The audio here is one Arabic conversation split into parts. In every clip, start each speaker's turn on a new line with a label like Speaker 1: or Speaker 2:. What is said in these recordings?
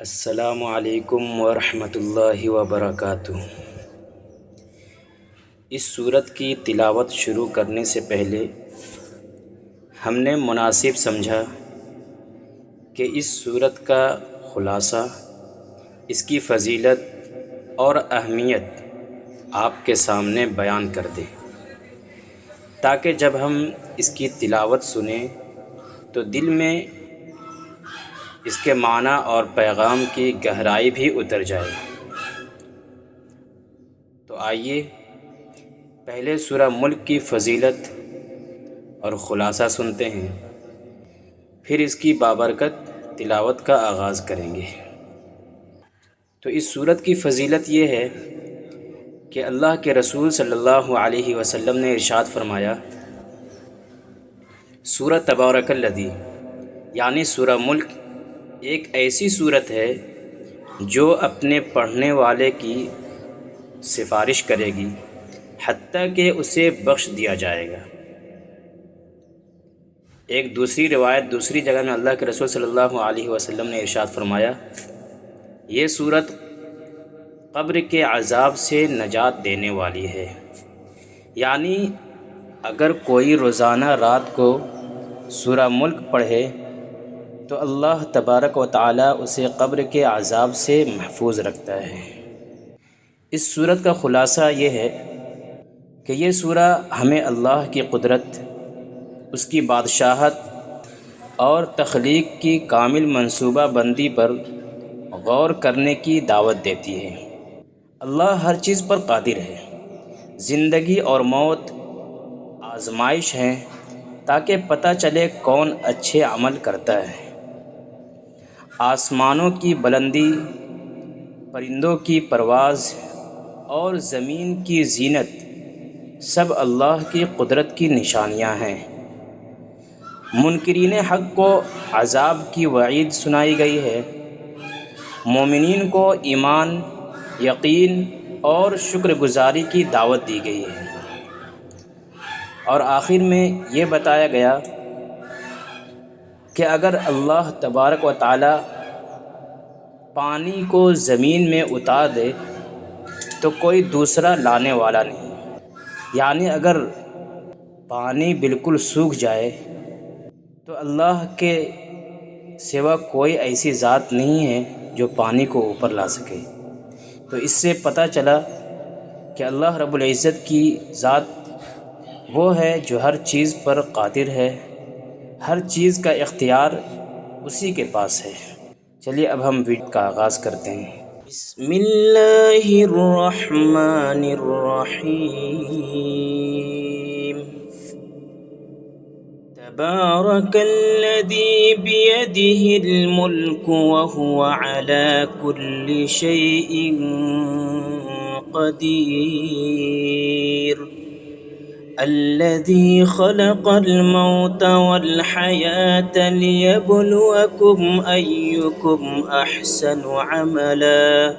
Speaker 1: السلام علیکم ورحمۃ اللہ وبرکاتہ۔ اس صورت کی تلاوت شروع کرنے سے پہلے ہم نے مناسب سمجھا کہ اس صورت کا خلاصہ، اس کی فضیلت اور اہمیت آپ کے سامنے بیان کر دیں، تاکہ جب ہم اس کی تلاوت سنیں تو دل میں اس کے معنی اور پیغام کی گہرائی بھی اتر جائے۔ تو آئیے پہلے سورہ ملک کی فضیلت اور خلاصہ سنتے ہیں، پھر اس کی بابرکت تلاوت کا آغاز کریں گے۔ تو اس سورت کی فضیلت یہ ہے کہ اللہ کے رسول صلی اللہ علیہ وسلم نے ارشاد فرمایا، سورہ تبارک الذی یعنی سورہ ملک ایک ایسی سورت ہے جو اپنے پڑھنے والے کی سفارش کرے گی حتیٰ کہ اسے بخش دیا جائے گا۔ ایک دوسری روایت دوسری جگہ میں اللہ کے رسول صلی اللہ علیہ وسلم نے ارشاد فرمایا، یہ سورت قبر کے عذاب سے نجات دینے والی ہے۔ یعنی اگر کوئی روزانہ رات کو سورہ ملک پڑھے تو اللہ تبارک و تعالی اسے قبر کے عذاب سے محفوظ رکھتا ہے۔ اس سورت کا خلاصہ یہ ہے کہ یہ سورہ ہمیں اللہ کی قدرت، اس کی بادشاہت اور تخلیق کی کامل منصوبہ بندی پر غور کرنے کی دعوت دیتی ہے۔ اللہ ہر چیز پر قادر ہے۔ زندگی اور موت آزمائش ہیں تاکہ پتہ چلے کون اچھے عمل کرتا ہے۔ آسمانوں کی بلندی، پرندوں کی پرواز اور زمین کی زینت سب اللہ کی قدرت کی نشانیاں ہیں۔ منکرین حق کو عذاب کی وعید سنائی گئی ہے، مومنین کو ایمان، یقین اور شکر گزاری کی دعوت دی گئی ہے، اور آخر میں یہ بتایا گیا کہ اگر اللہ تبارک و تعالی پانی کو زمین میں اتار دے تو کوئی دوسرا لانے والا نہیں۔ یعنی اگر پانی بالکل سوکھ جائے تو اللہ کے سوا کوئی ایسی ذات نہیں ہے جو پانی کو اوپر لا سکے۔ تو اس سے پتہ چلا کہ اللہ رب العزت کی ذات وہ ہے جو ہر چیز پر قادر ہے، ہر چیز کا اختیار اسی کے پاس ہے۔ چلیے اب ہم ویڈیو کا آغاز کرتے ہیں۔ بسم اللہ الرحمن الرحیم۔ تبارک الذی بیدہ الملک وہو علی کل شیء قدیر۔ الذي خلق الموت والحياة ليبلوكم أيكم أحسن عملا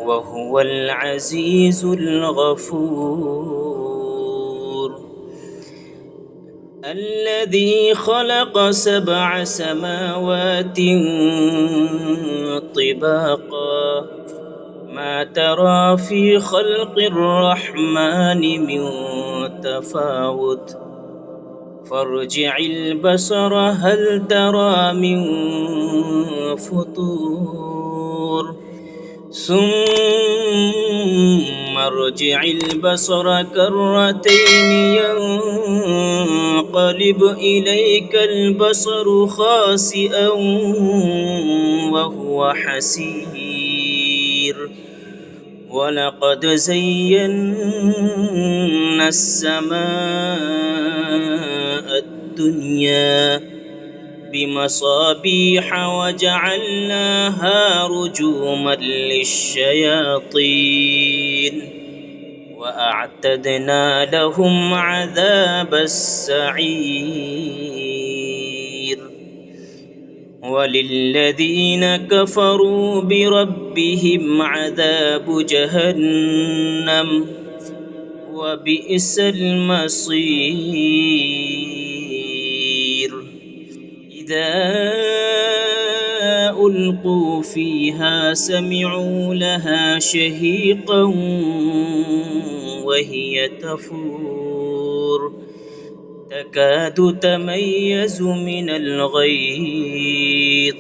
Speaker 1: وهو العزيز الغفور۔ الذي خلق 7 سماوات طباقا ما ترى في خلق الرحمن من تفاوت فارجع البصر هل ترى من فطور ثم ارجع البصر كرتين ينقلب إليك البصر خاسئا وهو حسير۔ وَلَقَدْ زَيَّنَّا السَّمَاءَ الدُّنْيَا بِمَصَابِيحَ وَجَعَلْنَاهَا رُجُومًا لِلشَّيَاطِينِ وَأَعْتَدْنَا لَهُمْ عَذَابَ السَّعِيرِ۔ وَلِلَّذِينَ كَفَرُوا بِرَبِّهِمْ عَذَابُ جَهَنَّمَ وَبِئْسَ الْمَصِيرُ۔ إِذَا ألقوا فيها سمعوا لها شهيقا وهي تفور تكاد تميز من الغيظ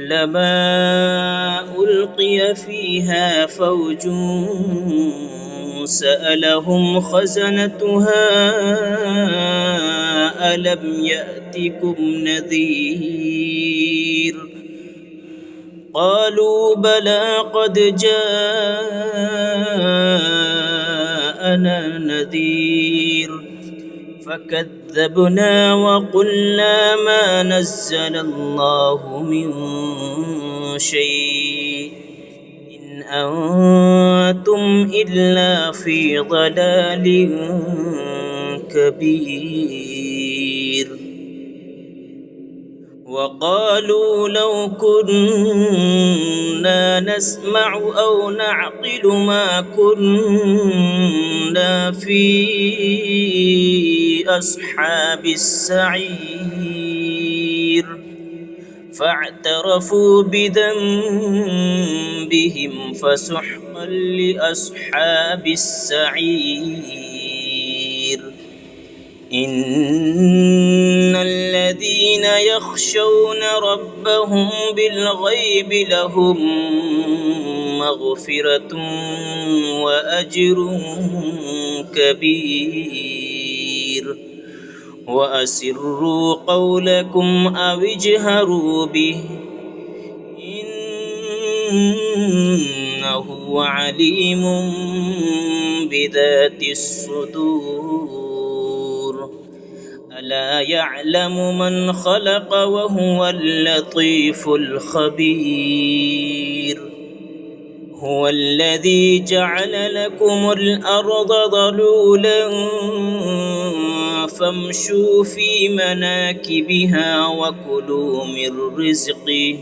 Speaker 1: كلما ألقي فيها فوج سألهم خزنتها ألم يأتكم نذير قالوا بلى قد جاءنا نذير فكذبنا وقلنا ما نزل الله من شيء إن أنتم إلا في ضلال كبير وقالوا لو كنا نسمع أو نعقل ما كنا في أصحاب السعير فاعترفوا بذنبهم فسحقا لأصحاب السعير إن الذين يخشون ربهم بالغيب لهم مغفرة وأجر كبير وأسروا قولكم أو اجهروا به إنه عليم بذات الصدور ألا يعلم من خلق وهو اللطيف الخبير هو الذي جعل لكم الأرض ذلولا فامشوا في مناكبها وكلوا من رزقه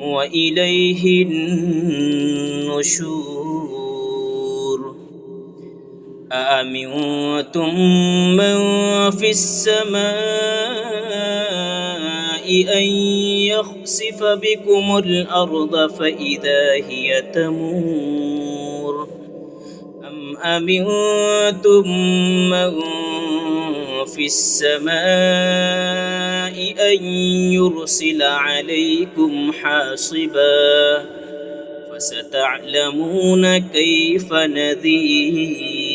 Speaker 1: وإليه النشور أأمنتم من في السماء أن يخسف بكم الأرض فإذا هي تمور أم أمنتم من في السماء أن يرسل عليكم حاصبا فستعلمون كيف نذير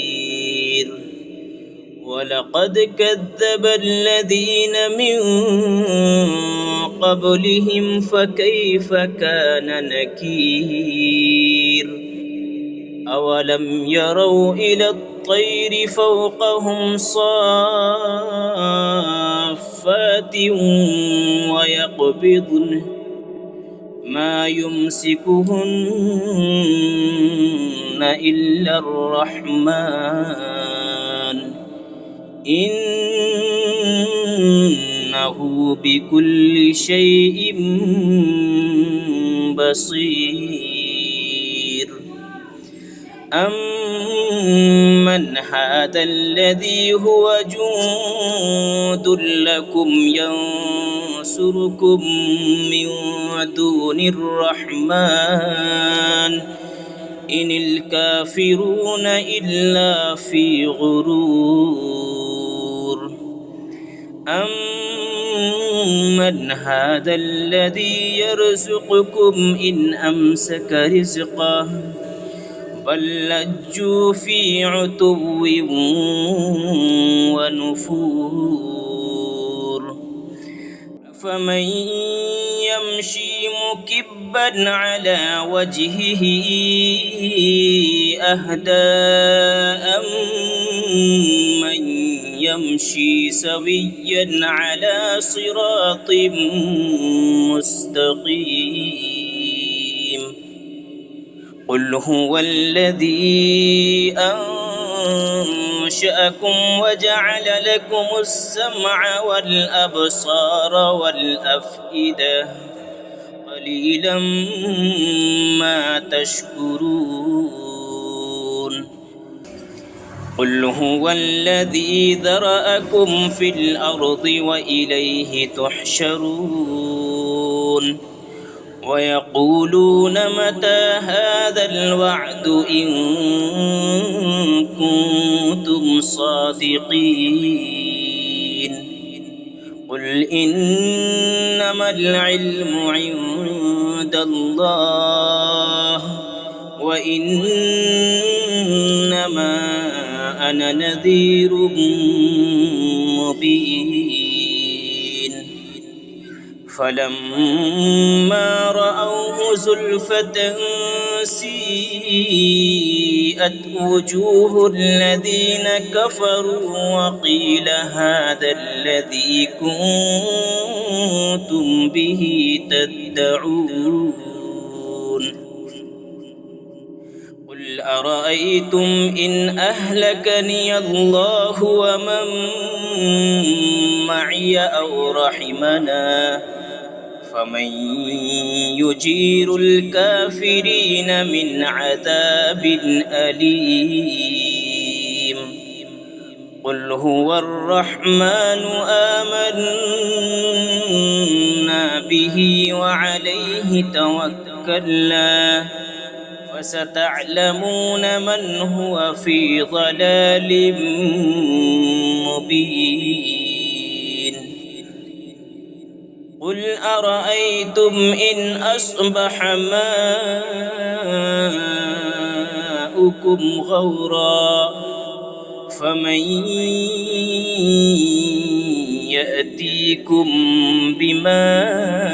Speaker 1: ولقد كذب الذين من قبلهم فكيف كان نكير أولم يروا إلى الطير فوقهم صافات ويقبضن ما يمسكهن إلا الرحمن إنه بكل شيء بصير أمن هذا الذي هو جند لكم ينصركم من دون الرحمن إن الكافرون إلا في غرور أمن هذا الذي يرزقكم إن أمسك رزقه بل لجوا في عتو ونفور فمن يمشي مكبا على وجهه أهدى أمن يمشي سويا على صراط مستقيم قل هو الذي أنشأكم وجعل لكم السمع والأبصار والأفئدة قليلا ما تشكرون قل هو الذي ذرأكم في الأرض وإليه تحشرون ويقولون متى هذا الوعد إن كنتم صادقين قل إنما العلم عند الله وإنما أنا نذير مبين فلما رأوه زلفة سيئت وجوه الذين كفروا وقيل هذا الذي كنتم به تدعون قل أرأيتم إن أهلكني الله ومن معي أو رحمنا فمن يجير الكافرين من عذاب أليم قل هو الرحمن آمنا به وعليه توكلنا فستعلمون من هو في ضلال مبين قل أرأيتم إن أصبح ماؤكم غورا فمن يأتيكم بماء